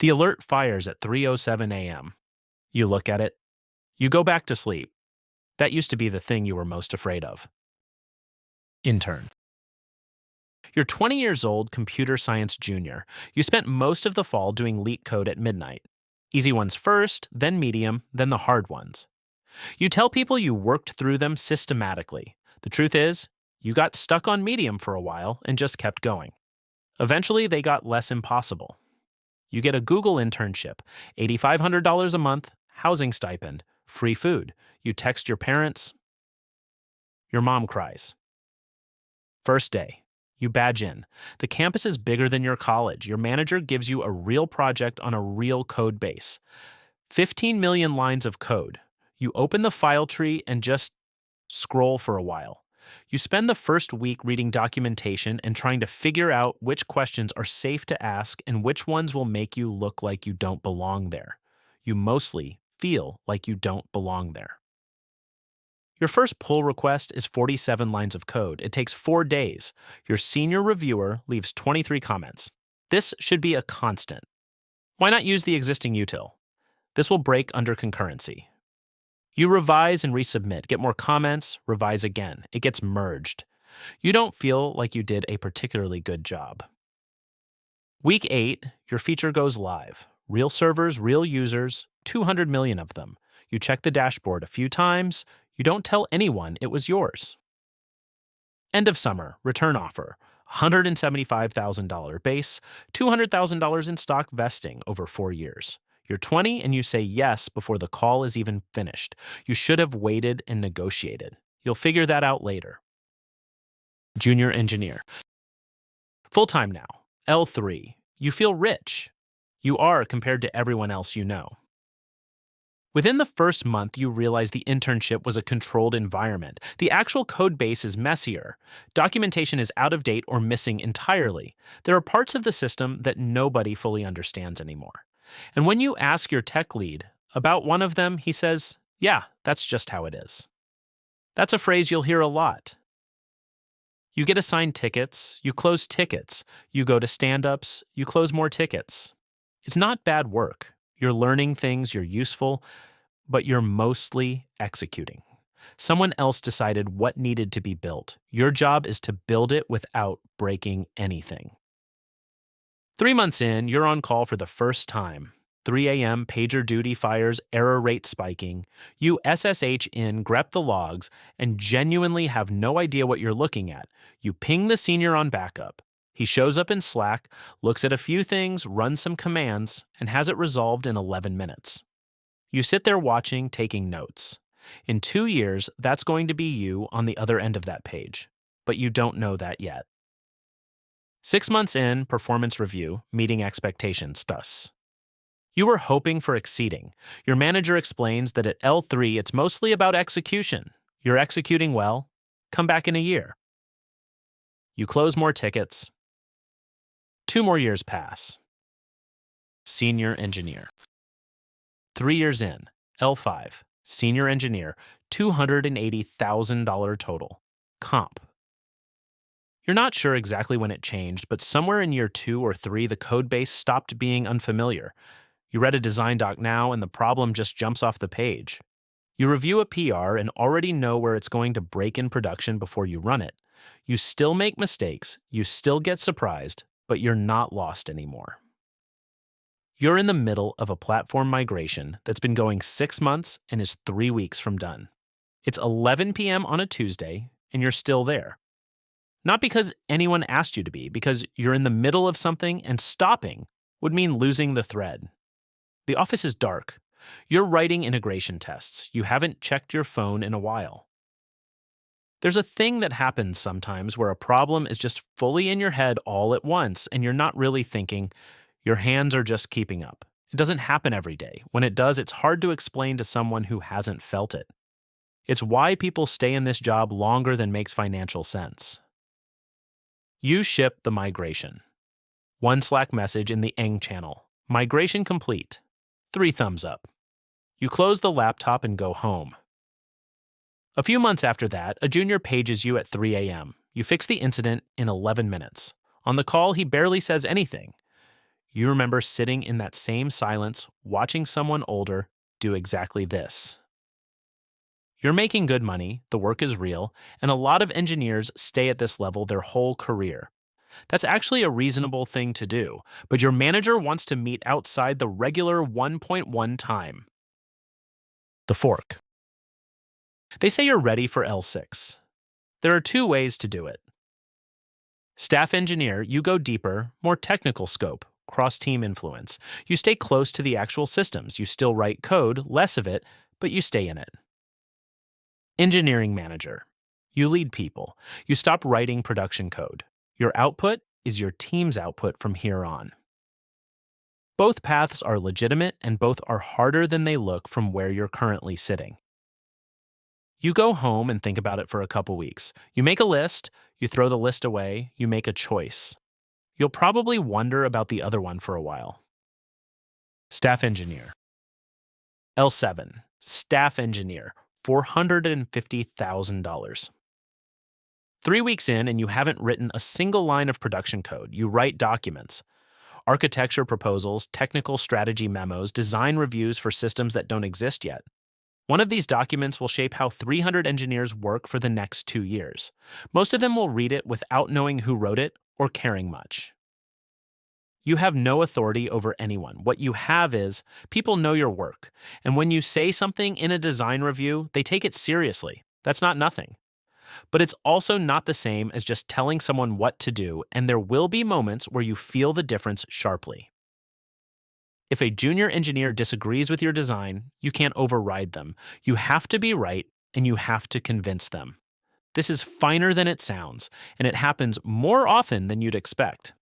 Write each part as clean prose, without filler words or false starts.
The alert fires at 3:07 a.m. You look at it. You go back to sleep. That used to be the thing you were most afraid of. Intern. You're 20 years old, computer science junior. You spent most of the fall doing leak code at midnight. Easy ones first, then medium, then the hard ones. You tell people you worked through them systematically. The truth is, you got stuck on medium for a while and just kept going. Eventually, they got less impossible. You get a Google internship, $8,500 a month, housing stipend, free food. You text your parents. Your mom cries. First day. You badge in. The campus is bigger than your college. Your manager gives you a real project on a real code base. 15 million lines of code. You open the file tree and just scroll for a while. You spend the first week reading documentation and trying to figure out which questions are safe to ask and which ones will make you look like you don't belong there. You mostly feel like you don't belong there. Your first pull request is 47 lines of code. It takes 4 days. Your senior reviewer leaves 23 comments. This should be a constant. Why not use the existing util? This will break under concurrency. You revise and resubmit, get more comments, revise again. It gets merged. You don't feel like you did a particularly good job. Week 8, your feature goes live. Real servers, real users, 200 million of them. You check the dashboard a few times. You don't tell anyone it was yours. End of summer, return offer, $175,000 base, $200,000 in stock vesting over 4 years. You're 20 and you say yes before the call is even finished. You should have waited and negotiated. You'll figure that out later. Junior engineer. Full-time now, L3. You feel rich. You are compared to everyone else you know. Within the first month, you realize the internship was a controlled environment. The actual code base is messier. Documentation is out of date or missing entirely. There are parts of the system that nobody fully understands anymore. And when you ask your tech lead about one of them, he says, "Yeah, that's just how it is." That's a phrase you'll hear a lot. You get assigned tickets, you close tickets, you go to stand-ups, you close more tickets. It's not bad work. You're learning things, you're useful, but you're mostly executing. Someone else decided what needed to be built. Your job is to build it without breaking anything. 3 months in, you're on call for the first time. 3 a.m., pager duty fires, error rate spiking. You SSH in, grep the logs, and genuinely have no idea what you're looking at. You ping the senior on backup. He shows up in Slack, looks at a few things, runs some commands, and has it resolved in 11 minutes. You sit there watching, taking notes. In 2 years, that's going to be you on the other end of that page, but you don't know that yet. 6 months in, performance review, meeting expectations, thus. You were hoping for exceeding. Your manager explains that at L3, it's mostly about execution. You're executing well. Come back in a year. You close more tickets. 2 more years pass. Senior engineer. 3 years in, L5, senior engineer, $280,000 total. Comp. You're not sure exactly when it changed, but somewhere in year 2 or 3, the code base stopped being unfamiliar. You read a design doc now, and the problem just jumps off the page. You review a PR and already know where it's going to break in production before you run it. You still make mistakes, you still get surprised, but you're not lost anymore. You're in the middle of a platform migration that's been going 6 months and is 3 weeks from done. It's 11 p.m. on a Tuesday, and you're still there. Not because anyone asked you to be, because you're in the middle of something and stopping would mean losing the thread. The office is dark. You're writing integration tests. You haven't checked your phone in a while. There's a thing that happens sometimes where a problem is just fully in your head all at once, and you're not really thinking. Your hands are just keeping up. It doesn't happen every day. When it does, it's hard to explain to someone who hasn't felt it. It's why people stay in this job longer than makes financial sense. You ship the migration. 1 Slack message in the Eng channel. Migration complete. 3 thumbs up. You close the laptop and go home. A few months after that, a junior pages you at 3 a.m. You fix the incident in 11 minutes. On the call, he barely says anything. You remember sitting in that same silence, watching someone older do exactly this. You're making good money, the work is real, and a lot of engineers stay at this level their whole career. That's actually a reasonable thing to do, but your manager wants to meet outside the regular 1.1 time. The fork. They say you're ready for L6. There are two ways to do it. Staff engineer, you go deeper, more technical scope, cross team influence. You stay close to the actual systems. You still write code, less of it, but you stay in it. Engineering manager, you lead people. You stop writing production code. Your output is your team's output from here on. Both paths are legitimate and both are harder than they look from where you're currently sitting. You go home and think about it for a couple weeks. You make a list, you throw the list away, you make a choice. You'll probably wonder about the other one for a while. Staff engineer. L7, staff engineer, $450,000. 3 weeks in and you haven't written a single line of production code. You write documents, architecture proposals, technical strategy memos, design reviews for systems that don't exist yet. One of these documents will shape how 300 engineers work for the next 2 years. Most of them will read it without knowing who wrote it or caring much. You have no authority over anyone. What you have is people know your work, and when you say something in a design review, they take it seriously. That's not nothing. But it's also not the same as just telling someone what to do, and there will be moments where you feel the difference sharply. If a junior engineer disagrees with your design, you can't override them. You have to be right, and you have to convince them. This is finer than it sounds, and it happens more often than you'd expect.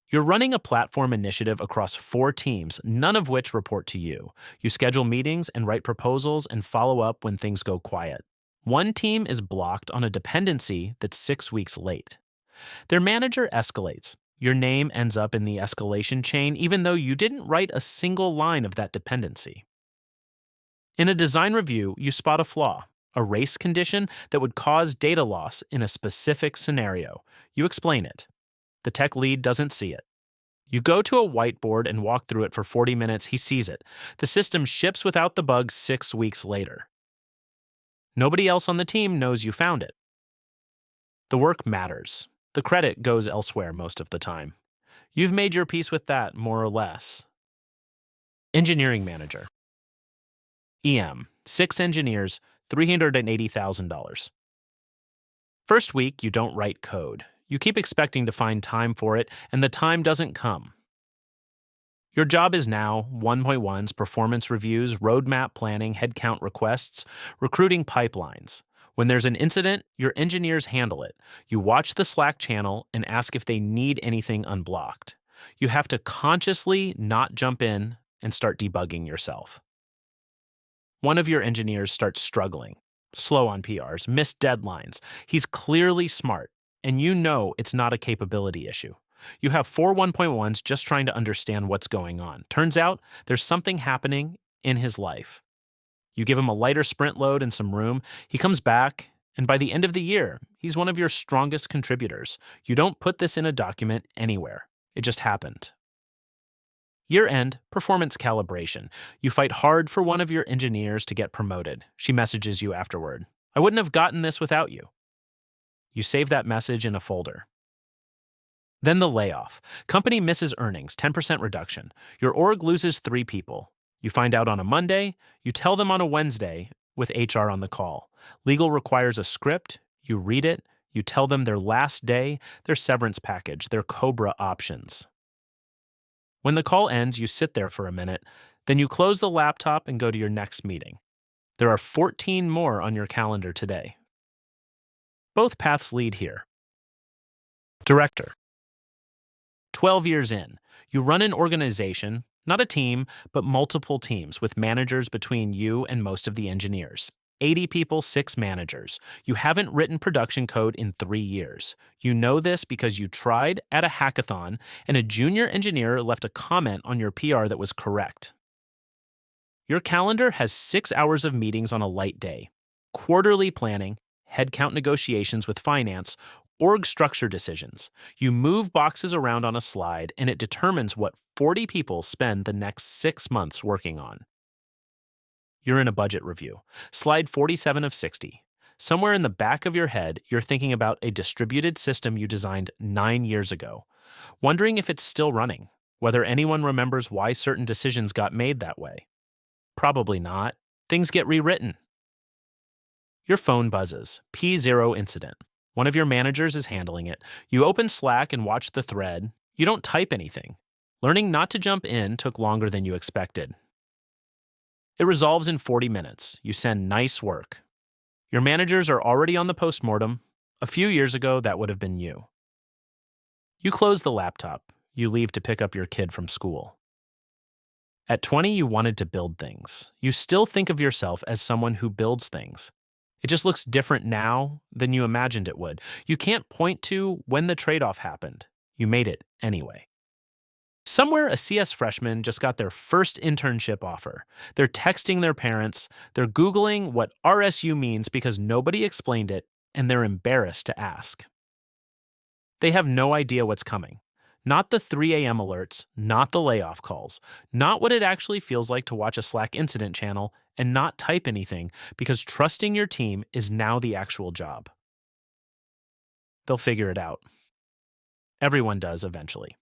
You're running a platform initiative across 4 teams, none of which report to you. You schedule meetings and write proposals and follow up when things go quiet. One team is blocked on a dependency that's 6 weeks late. Their manager escalates. Your name ends up in the escalation chain even though you didn't write a single line of that dependency. In a design review, you spot a flaw, a race condition that would cause data loss in a specific scenario. You explain it. The tech lead doesn't see it. You go to a whiteboard and walk through it for 40 minutes. He sees it. The system ships without the bug 6 weeks later. Nobody else on the team knows you found it. The work matters. The credit goes elsewhere most of the time. You've made your peace with that, more or less. Engineering manager. EM, 6 engineers, $380,000. First week, you don't write code. You keep expecting to find time for it, and the time doesn't come. Your job is now 1.1's performance reviews, roadmap planning, headcount requests, recruiting pipelines. When there's an incident, your engineers handle it. You watch the Slack channel and ask if they need anything unblocked. You have to consciously not jump in and start debugging yourself. One of your engineers starts struggling, slow on PRs, missed deadlines. He's clearly smart, and you know it's not a capability issue. You have 4 1.1s just trying to understand what's going on. Turns out there's something happening in his life. You give him a lighter sprint load and some room. He comes back, and by the end of the year, he's one of your strongest contributors. You don't put this in a document anywhere. It just happened. Year-end, performance calibration. You fight hard for one of your engineers to get promoted. She messages you afterward. I wouldn't have gotten this without you. You save that message in a folder. Then the layoff. Company misses earnings, 10% reduction. Your org loses 3 people. You find out on a Monday, you tell them on a Wednesday with HR on the call. Legal requires a script, you read it, you tell them their last day, their severance package, their COBRA options. When the call ends, you sit there for a minute, then you close the laptop and go to your next meeting. There are 14 more on your calendar today. Both paths lead here. Director. 12 years in, you run an organization, not a team, but multiple teams with managers between you and most of the engineers. 80 people, 6 managers. You haven't written production code in 3 years. You know this because you tried at a hackathon and a junior engineer left a comment on your PR that was correct. Your calendar has 6 hours of meetings on a light day, quarterly planning, headcount negotiations with finance, Org structure decisions. You move boxes around on a slide and it determines what 40 people spend the next 6 months working on. You're in a budget review. Slide 47 of 60. Somewhere in the back of your head, you're thinking about a distributed system you designed 9 years ago, wondering if it's still running, whether anyone remembers why certain decisions got made that way. Probably not. Things get rewritten. Your phone buzzes. P0 incident. One of your managers is handling it. You open Slack and watch the thread. You don't type anything. Learning not to jump in took longer than you expected. It resolves in 40 minutes. You send nice work. Your managers are already on the postmortem. A few years ago, that would have been you. You close the laptop. You leave to pick up your kid from school. At 20, you wanted to build things. You still think of yourself as someone who builds things. It just looks different now than you imagined it would. You can't point to when the trade-off happened. You made it anyway. Somewhere, a CS freshman just got their first internship offer. They're texting their parents, they're Googling what RSU means because nobody explained it, and they're embarrassed to ask. They have no idea what's coming. Not the 3 a.m. alerts, not the layoff calls, not what it actually feels like to watch a Slack incident channel and not type anything because trusting your team is now the actual job. They'll figure it out. Everyone does eventually.